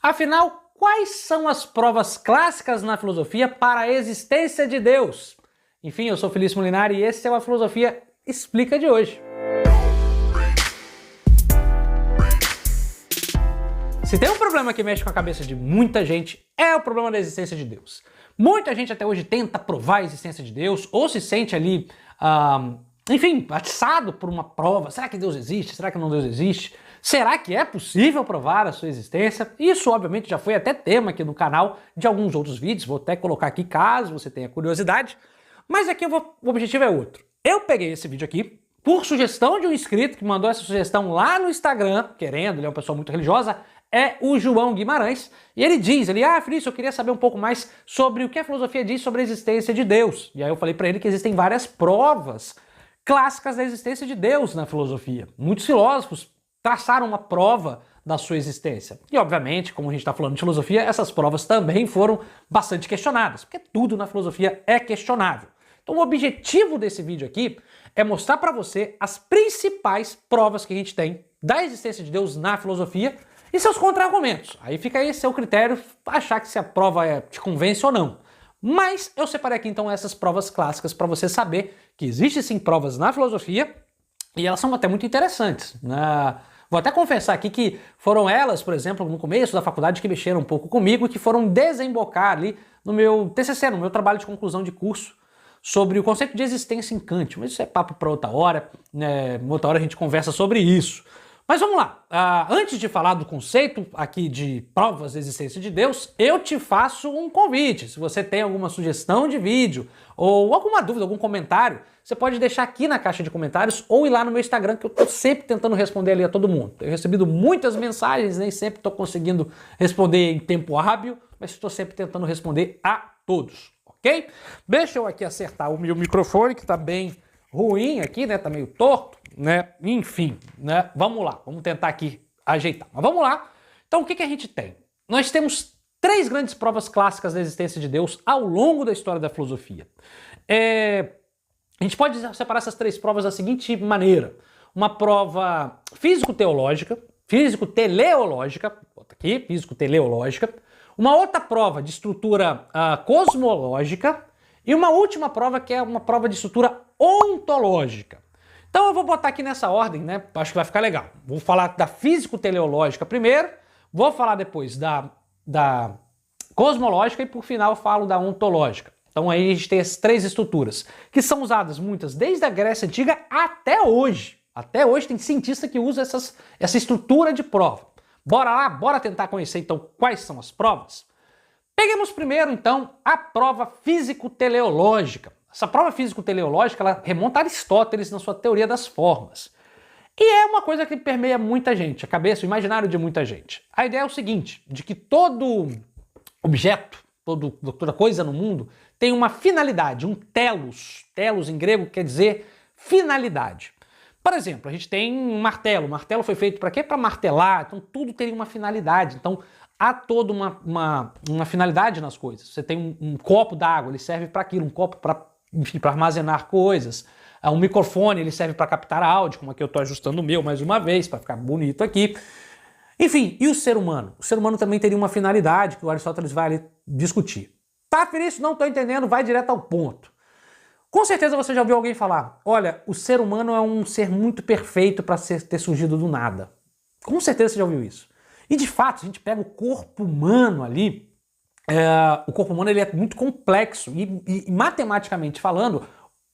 Afinal, quais são as provas clássicas na filosofia para a existência de Deus? Enfim, eu sou Felício Molinari e esse é o A Filosofia Explica de hoje. Se tem um problema que mexe com a cabeça de muita gente, é o problema da existência de Deus. Muita gente até hoje tenta provar a existência de Deus, ou se sente ali, enfim, atiçado por uma prova. Será que Deus existe? Será que não Deus existe? Será que é possível provar a sua existência? Isso, obviamente, já foi até tema aqui no canal de alguns outros vídeos. Vou até colocar aqui caso você tenha curiosidade. Mas aqui o objetivo é outro. Eu peguei esse vídeo aqui por sugestão de um inscrito que mandou essa sugestão lá no Instagram, querendo, ele é uma pessoa muito religiosa, é o João Guimarães, e ele diz, Felício, eu queria saber um pouco mais sobre o que a filosofia diz sobre a existência de Deus. E aí eu falei para ele que existem várias provas clássicas da existência de Deus na filosofia. Muitos filósofos traçaram uma prova da sua existência. E obviamente, como a gente está falando de filosofia, essas provas também foram bastante questionadas, porque tudo na filosofia é questionável. Então o objetivo desse vídeo aqui é mostrar para você as principais provas que a gente tem da existência de Deus na filosofia e seus contra-argumentos. Aí fica aí seu critério achar que se a prova te convence ou não. Mas eu separei aqui então essas provas clássicas para você saber que existem sim provas na filosofia e elas são até muito interessantes, né? Vou até confessar aqui que foram elas, por exemplo, no começo da faculdade que mexeram um pouco comigo e que foram desembocar ali no meu TCC, no meu trabalho de conclusão de curso, sobre o conceito de existência em Kant. Mas isso é papo para outra hora, né? Outra hora a gente conversa sobre isso. Mas vamos lá, antes de falar do conceito aqui de provas da existência de Deus, eu te faço um convite. Se você tem alguma sugestão de vídeo ou alguma dúvida, algum comentário, você pode deixar aqui na caixa de comentários ou ir lá no meu Instagram, que eu estou sempre tentando responder ali a todo mundo. Tenho recebido muitas mensagens, nem sempre estou conseguindo responder em tempo hábil, mas estou sempre tentando responder a todos, ok? Deixa eu aqui acertar o meu microfone, que está bem ruim aqui, né? Tá meio torto, né? Enfim, né? Vamos lá, vamos tentar aqui ajeitar. Mas vamos lá. Então, o que a gente tem? Nós temos três grandes provas clássicas da existência de Deus ao longo da história da filosofia. A gente pode separar essas três provas da seguinte maneira. Uma prova físico-teológica, físico-teleológica, bota aqui, físico-teleológica. Uma outra prova de estrutura cosmológica e uma última prova que é uma prova de estrutura ontológica. Então eu vou botar aqui nessa ordem, né? Acho que vai ficar legal. Vou falar da físico-teleológica primeiro, vou falar depois da cosmológica e por final falo da ontológica. Então aí a gente tem essas três estruturas, que são usadas muitas desde a Grécia Antiga até hoje. Até hoje tem cientista que usa essa estrutura de prova. Bora lá, bora tentar conhecer então quais são as provas? Peguemos primeiro então a prova físico-teleológica. Essa prova físico-teleológica ela remonta a Aristóteles na sua teoria das formas. E é uma coisa que permeia muita gente, a cabeça, o imaginário de muita gente. A ideia é o seguinte, de que todo objeto, toda coisa no mundo tem uma finalidade, um telos. Telos em grego quer dizer finalidade. Por exemplo, a gente tem um martelo. O martelo foi feito para quê? Para martelar. Então tudo teria uma finalidade. Então há toda uma finalidade nas coisas. Você tem um copo d'água, ele serve para aquilo, um copo para armazenar coisas. Um microfone, ele serve para captar áudio, como aqui eu estou ajustando o meu mais uma vez, para ficar bonito aqui. Enfim, e o ser humano? O ser humano também teria uma finalidade que o Aristóteles vai ali discutir. Tá, Felício, não estou entendendo, vai direto ao ponto. Com certeza você já ouviu alguém falar, olha, o ser humano é um ser muito perfeito para ter surgido do nada. Com certeza você já ouviu isso. E de fato, a gente pega o corpo humano ali, o corpo humano ele é muito complexo e matematicamente falando,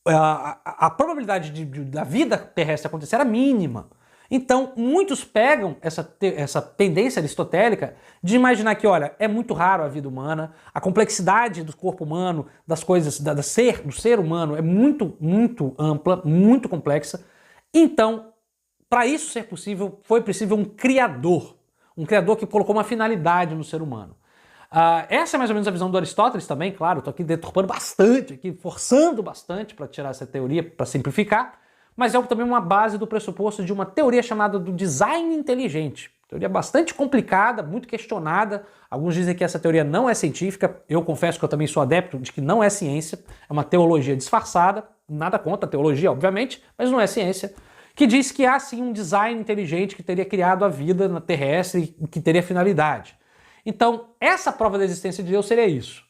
a probabilidade da vida terrestre acontecer era mínima. Então, muitos pegam essa tendência aristotélica de imaginar que, olha, é muito raro a vida humana, a complexidade do corpo humano, das coisas, do ser humano é muito, muito ampla, muito complexa. Então, para isso ser possível, foi preciso um criador que colocou uma finalidade no ser humano. Essa é mais ou menos a visão do Aristóteles também, claro, estou aqui deturpando bastante, aqui forçando bastante para tirar essa teoria, para simplificar, mas é também uma base do pressuposto de uma teoria chamada do design inteligente. Teoria bastante complicada, muito questionada. Alguns dizem que essa teoria não é científica. Eu confesso que eu também sou adepto de que não é ciência. É uma teologia disfarçada. Nada contra a teologia, obviamente, mas não é ciência. Que diz que há sim um design inteligente que teria criado a vida na terrestre e que teria finalidade. Então, essa prova da existência de Deus seria isso.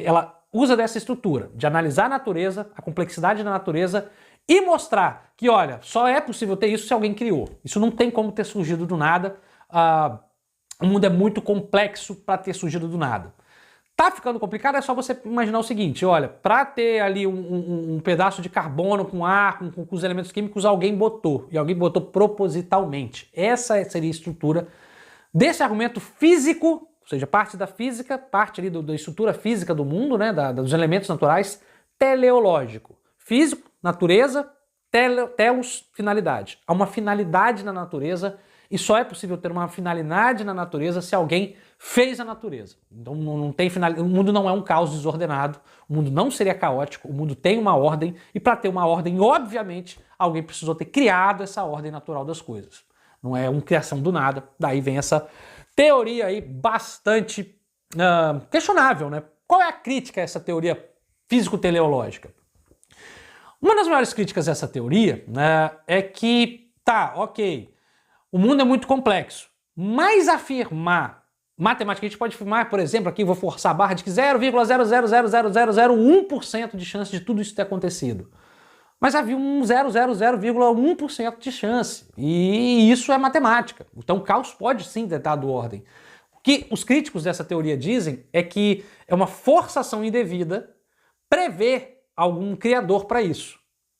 Ela usa dessa estrutura de analisar a natureza, a complexidade da natureza e mostrar que, olha, só é possível ter isso se alguém criou. Isso não tem como ter surgido do nada. O mundo é muito complexo para ter surgido do nada. Tá ficando complicado, é só você imaginar o seguinte, olha, para ter ali um pedaço de carbono com ar, com os elementos químicos, alguém botou, e alguém botou propositalmente. Essa seria a estrutura desse argumento físico, ou seja, parte da física, parte ali da estrutura física do mundo, né, dos elementos naturais, teleológico. Físico, natureza, telos, finalidade. Há uma finalidade na natureza e só é possível ter uma finalidade na natureza se alguém fez a natureza. Então não tem finalidade. O mundo não é um caos desordenado, o mundo não seria caótico, o mundo tem uma ordem e para ter uma ordem, obviamente, alguém precisou ter criado essa ordem natural das coisas. Não é uma criação do nada, daí vem essa teoria aí bastante questionável, né? Qual é a crítica a essa teoria físico-teleológica? Uma das maiores críticas a essa teoria, né, é que, tá, ok, o mundo é muito complexo, mas afirmar, matematicamente a gente pode afirmar, por exemplo, aqui vou forçar a barra de que 0,0000001% de chance de tudo isso ter acontecido. Mas havia um 0,001% de chance, e isso é matemática. Então o caos pode sim ter dado ordem. O que os críticos dessa teoria dizem é que é uma forçação indevida prever algum criador para isso.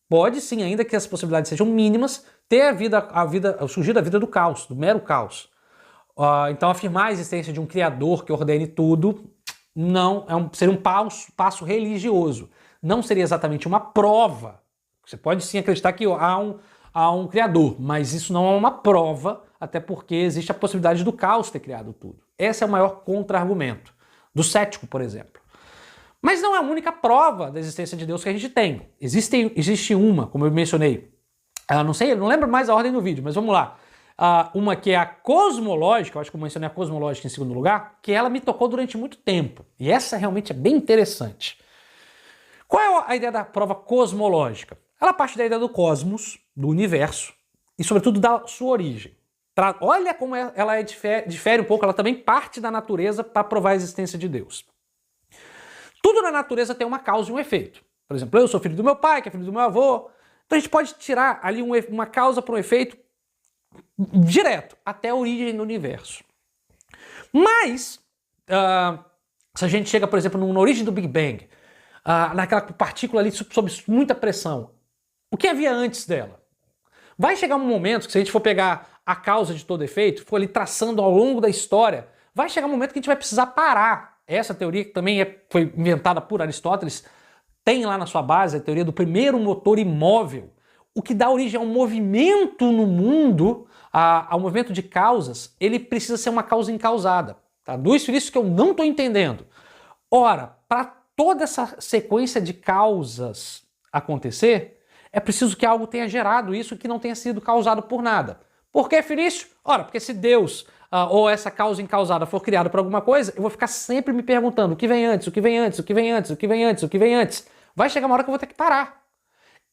Pode sim, ainda que as possibilidades sejam mínimas, ter surgir a vida do caos, do mero caos. Então afirmar a existência de um criador que ordene tudo não seria um passo religioso. Não seria exatamente uma prova. Você pode sim acreditar que há um criador, mas isso não é uma prova, até porque existe a possibilidade do caos ter criado tudo. Esse é o maior contra-argumento do cético, por exemplo. Mas não é a única prova da existência de Deus que a gente tem. Existe uma, como eu mencionei, não lembro mais a ordem do vídeo, mas vamos lá. Uma que é a cosmológica, eu acho que eu mencionei a cosmológica em segundo lugar, que ela me tocou durante muito tempo. E essa realmente é bem interessante. Qual é a ideia da prova cosmológica? Ela parte da ideia do cosmos, do universo, e sobretudo da sua origem. Olha como ela difere um pouco, ela também parte da natureza para provar a existência de Deus. Tudo na natureza tem uma causa e um efeito. Por exemplo, eu sou filho do meu pai, que é filho do meu avô. Então a gente pode tirar ali uma causa para um efeito direto, até a origem do universo. Mas, se a gente chega, por exemplo, na origem do Big Bang, naquela partícula ali sob muita pressão, o que havia antes dela? Vai chegar um momento que, se a gente for pegar a causa de todo efeito, for ali traçando ao longo da história, vai chegar um momento que a gente vai precisar parar. Essa teoria, que também foi inventada por Aristóteles, tem lá na sua base a teoria do primeiro motor imóvel, o que dá origem a um movimento no mundo, ao movimento de causas. Ele precisa ser uma causa incausada. Tá? Isso que eu não estou entendendo. Ora, para toda essa sequência de causas acontecer, é preciso que algo tenha gerado isso que não tenha sido causado por nada. Por que, Felício? Ora, porque se Deus ou essa causa incausada for criada por alguma coisa, eu vou ficar sempre me perguntando o que vem antes, o que vem antes, o que vem antes, o que vem antes, o que vem antes. Vai chegar uma hora que eu vou ter que parar.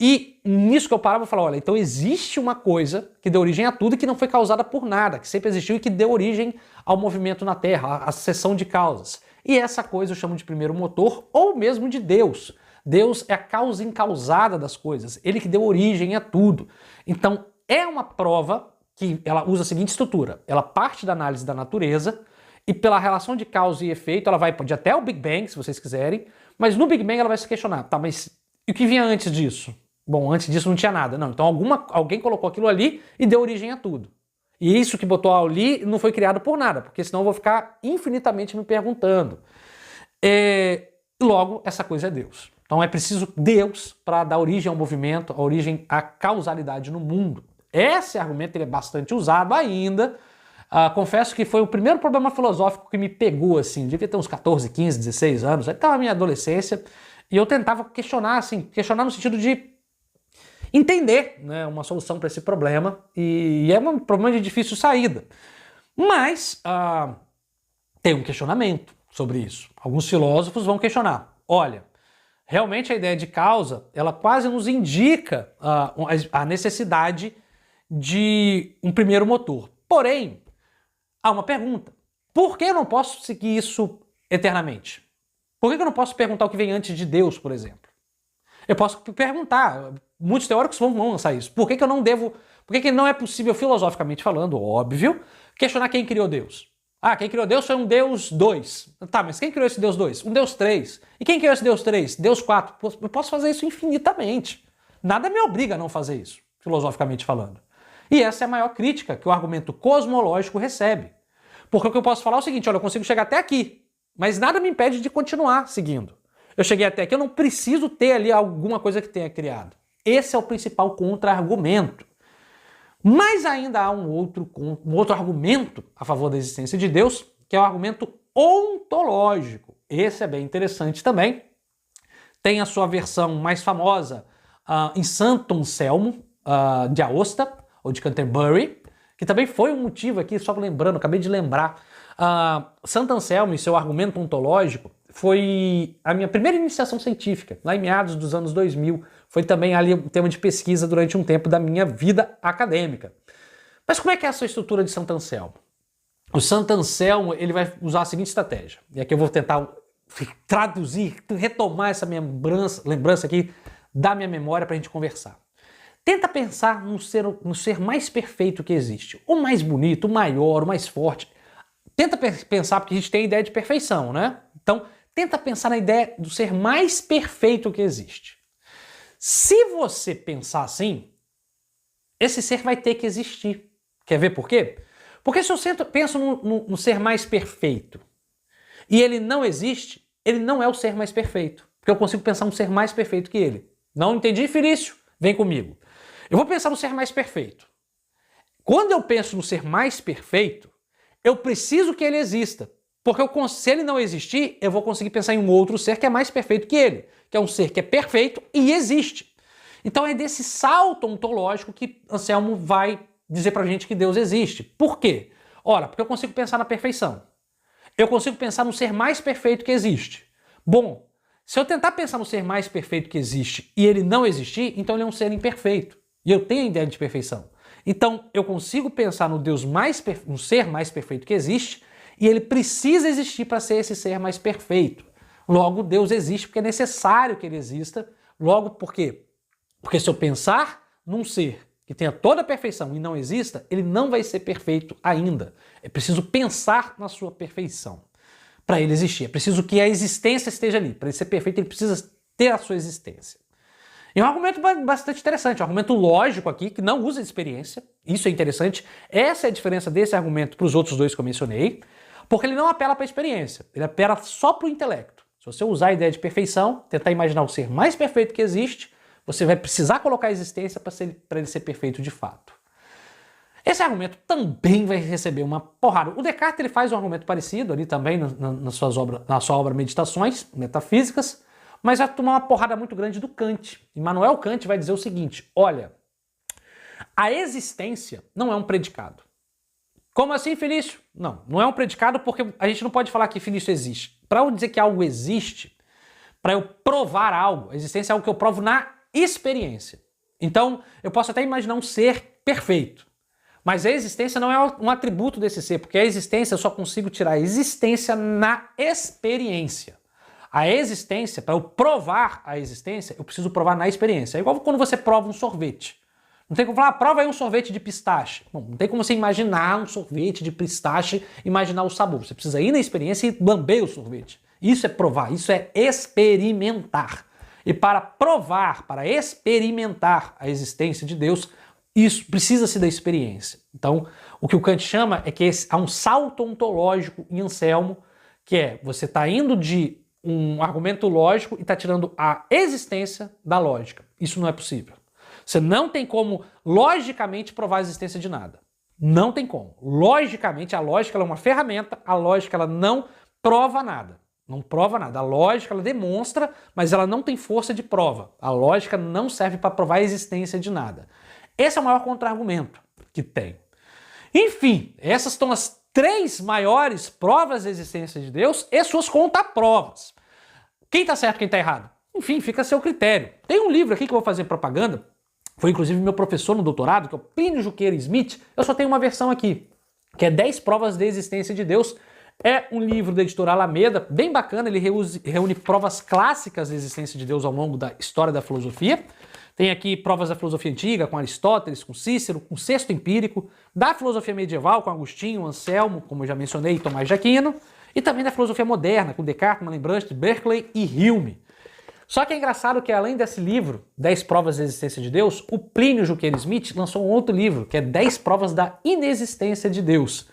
E nisso que eu parar, eu vou falar, olha, então existe uma coisa que deu origem a tudo e que não foi causada por nada, que sempre existiu e que deu origem ao movimento na Terra, à sucessão de causas. E essa coisa eu chamo de primeiro motor, ou mesmo de Deus. Deus é a causa incausada das coisas, ele que deu origem a tudo. Então é uma prova que ela usa a seguinte estrutura, ela parte da análise da natureza e pela relação de causa e efeito, ela pode ir até o Big Bang, se vocês quiserem, mas no Big Bang ela vai se questionar, tá, mas e o que vinha antes disso? Bom, antes disso não tinha nada. Não, então alguém colocou aquilo ali e deu origem a tudo. E isso que botou ali não foi criado por nada, porque senão eu vou ficar infinitamente me perguntando. Logo, essa coisa é Deus. Então é preciso Deus para dar origem ao movimento, a origem à causalidade no mundo. Esse argumento ele é bastante usado ainda. Confesso que foi o primeiro problema filosófico que me pegou, assim, devia ter uns 14, 15, 16 anos, aí estava a minha adolescência, e eu tentava questionar no sentido de entender, né, uma solução para esse problema, e é um problema de difícil saída. Mas tem um questionamento sobre isso. Alguns filósofos vão questionar. Olha, realmente a ideia de causa, ela quase nos indica a necessidade de um primeiro motor. Porém, há uma pergunta. Por que eu não posso seguir isso eternamente? Por que eu não posso perguntar o que vem antes de Deus, por exemplo? Eu posso perguntar, muitos teóricos vão lançar isso. Por que eu não devo, por que não é possível, filosoficamente falando, óbvio, questionar quem criou Deus? Ah, quem criou Deus foi um Deus 2. Tá, mas quem criou esse Deus 2? Um Deus 3. E quem criou esse Deus 3? Deus 4. Eu posso fazer isso infinitamente. Nada me obriga a não fazer isso, filosoficamente falando. E essa é a maior crítica que o argumento cosmológico recebe. Porque o que eu posso falar é o seguinte, olha, eu consigo chegar até aqui, mas nada me impede de continuar seguindo. Eu cheguei até aqui, eu não preciso ter ali alguma coisa que tenha criado. Esse é o principal contra-argumento. Mas ainda há um outro argumento a favor da existência de Deus, que é o argumento ontológico. Esse é bem interessante também. Tem a sua versão mais famosa em Santo Anselmo de Aosta, ou de Canterbury, que também foi um motivo aqui, só lembrando, acabei de lembrar. Santo Anselmo e seu argumento ontológico foi a minha primeira iniciação científica, lá em meados dos anos 2000. Foi também ali um tema de pesquisa durante um tempo da minha vida acadêmica. Mas como é que é essa estrutura de Santo Anselmo? O Santo Anselmo ele vai usar a seguinte estratégia, e aqui eu vou tentar traduzir, retomar essa minha lembrança aqui da minha memória para a gente conversar. Tenta pensar no ser mais perfeito que existe, o mais bonito, o maior, o mais forte. Tenta pensar, porque a gente tem a ideia de perfeição, né? Então, tenta pensar na ideia do ser mais perfeito que existe. Se você pensar assim, esse ser vai ter que existir. Quer ver por quê? Porque se eu penso no ser mais perfeito e ele não existe, ele não é o ser mais perfeito. Porque eu consigo pensar um ser mais perfeito que ele. Não entendi, Felício? Vem comigo. Eu vou pensar no ser mais perfeito. Quando eu penso no ser mais perfeito, eu preciso que ele exista. Porque se ele não existir, eu vou conseguir pensar em um outro ser que é mais perfeito que ele, que é um ser que é perfeito e existe. Então é desse salto ontológico que Anselmo vai dizer pra gente que Deus existe. Por quê? Ora, porque eu consigo pensar na perfeição. Eu consigo pensar no ser mais perfeito que existe. Bom, se eu tentar pensar no ser mais perfeito que existe e ele não existir, então ele é um ser imperfeito. E eu tenho a ideia de perfeição. Então eu consigo pensar no no ser mais perfeito que existe, e ele precisa existir para ser esse ser mais perfeito. Logo, Deus existe porque é necessário que ele exista. Logo, por quê? Porque se eu pensar num ser que tenha toda a perfeição e não exista, ele não vai ser perfeito ainda. É preciso pensar na sua perfeição para ele existir. É preciso que a existência esteja ali. Para ele ser perfeito, ele precisa ter a sua existência. E é um argumento bastante interessante, um argumento lógico aqui, que não usa experiência. Isso é interessante. Essa é a diferença desse argumento para os outros dois que eu mencionei. Porque ele não apela para a experiência, ele apela só para o intelecto. Se você usar a ideia de perfeição, tentar imaginar o ser mais perfeito que existe, você vai precisar colocar a existência para ele ser perfeito de fato. Esse argumento também vai receber uma porrada. O Descartes ele faz um argumento parecido ali também na sua obra Meditações Metafísicas, mas vai tomar uma porrada muito grande do Kant. Immanuel Kant vai dizer o seguinte, olha, a existência não é um predicado. Como assim, Felício? Não é um predicado porque a gente não pode falar que Felício existe. Para eu dizer que algo existe, para eu provar algo, a existência é algo que eu provo na experiência. Então, eu posso até imaginar um ser perfeito, mas a existência não é um atributo desse ser, porque a existência eu só consigo tirar a existência na experiência. A existência, para eu provar a existência, eu preciso provar na experiência. É igual quando você prova um sorvete. Não tem como falar, prova aí um sorvete de pistache. Bom, não tem como você imaginar um sorvete de pistache, imaginar o sabor. Você precisa ir na experiência e lamber o sorvete. Isso é provar, isso é experimentar. E para provar, para experimentar a existência de Deus, isso precisa-se da experiência. Então, o que o Kant chama é que há um salto ontológico em Anselmo, que é você está indo de um argumento lógico e está tirando a existência da lógica. Isso não é possível. Você não tem como, logicamente, provar a existência de nada. Não tem como. Logicamente, a lógica ela é uma ferramenta, a lógica ela não prova nada. Não prova nada. A lógica ela demonstra, mas ela não tem força de prova. A lógica não serve para provar a existência de nada. Esse é o maior contra-argumento que tem. Enfim, essas são as 3 maiores provas da existência de Deus e suas contraprovas. Quem está certo, quem está errado? Enfim, fica a seu critério. Tem um livro aqui que eu vou fazer propaganda. Foi inclusive meu professor no doutorado, que é o Plínio Juqueira Smith. Eu só tenho uma versão aqui, que é 10 provas da existência de Deus. É um livro da editora Alameda, bem bacana, ele reúne provas clássicas da existência de Deus ao longo da história da filosofia. Tem aqui provas da filosofia antiga, com Aristóteles, com Cícero, com Sexto Empírico, da filosofia medieval, com Agostinho, Anselmo, como eu já mencionei, Tomás de Aquino, e também da filosofia moderna, com Descartes, Malebranche, Berkeley e Hume. Só que é engraçado que, além desse livro, 10 provas da existência de Deus, o Plínio Junqueira Smith lançou um outro livro, que é 10 provas da inexistência de Deus.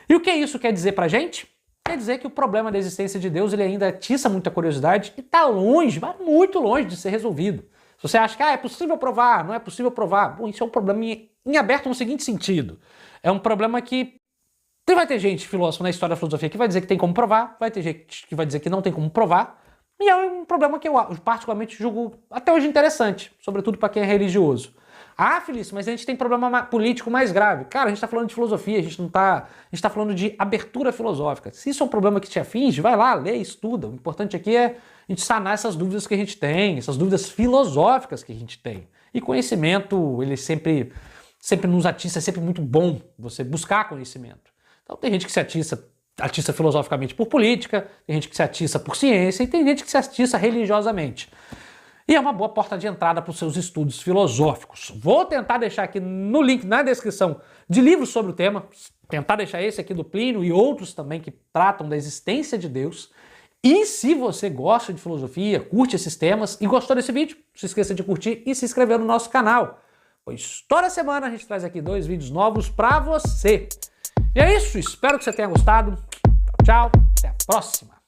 E o que isso quer dizer pra gente? Quer dizer que o problema da existência de Deus ele ainda atiça muita curiosidade e está longe, mas muito longe de ser resolvido. Se você acha que é possível provar, não é possível provar, bom, isso é um problema em aberto no seguinte sentido. É um problema que vai ter gente, filósofo na história da filosofia, que vai dizer que tem como provar, vai ter gente que vai dizer que não tem como provar, e é um problema que eu particularmente julgo até hoje interessante, sobretudo para quem é religioso. Ah, Felício, mas a gente tem problema político mais grave. Cara, a gente está falando de filosofia, a gente está falando de abertura filosófica. Se isso é um problema que te aflige, vai lá, lê, estuda. O importante aqui é a gente sanar essas dúvidas que a gente tem, essas dúvidas filosóficas que a gente tem. E conhecimento, ele sempre nos atiça, é sempre muito bom você buscar conhecimento. Então tem gente que se atiça filosoficamente por política, tem gente que se atiça por ciência e tem gente que se atiça religiosamente. E é uma boa porta de entrada para os seus estudos filosóficos. Vou tentar deixar aqui no link na descrição de livros sobre o tema, tentar deixar esse aqui do Plínio e outros também que tratam da existência de Deus. E se você gosta de filosofia, curte esses temas e gostou desse vídeo, não se esqueça de curtir e se inscrever no nosso canal, pois toda semana a gente traz aqui 2 vídeos novos para você. E é isso, espero que você tenha gostado. Tchau, até a próxima!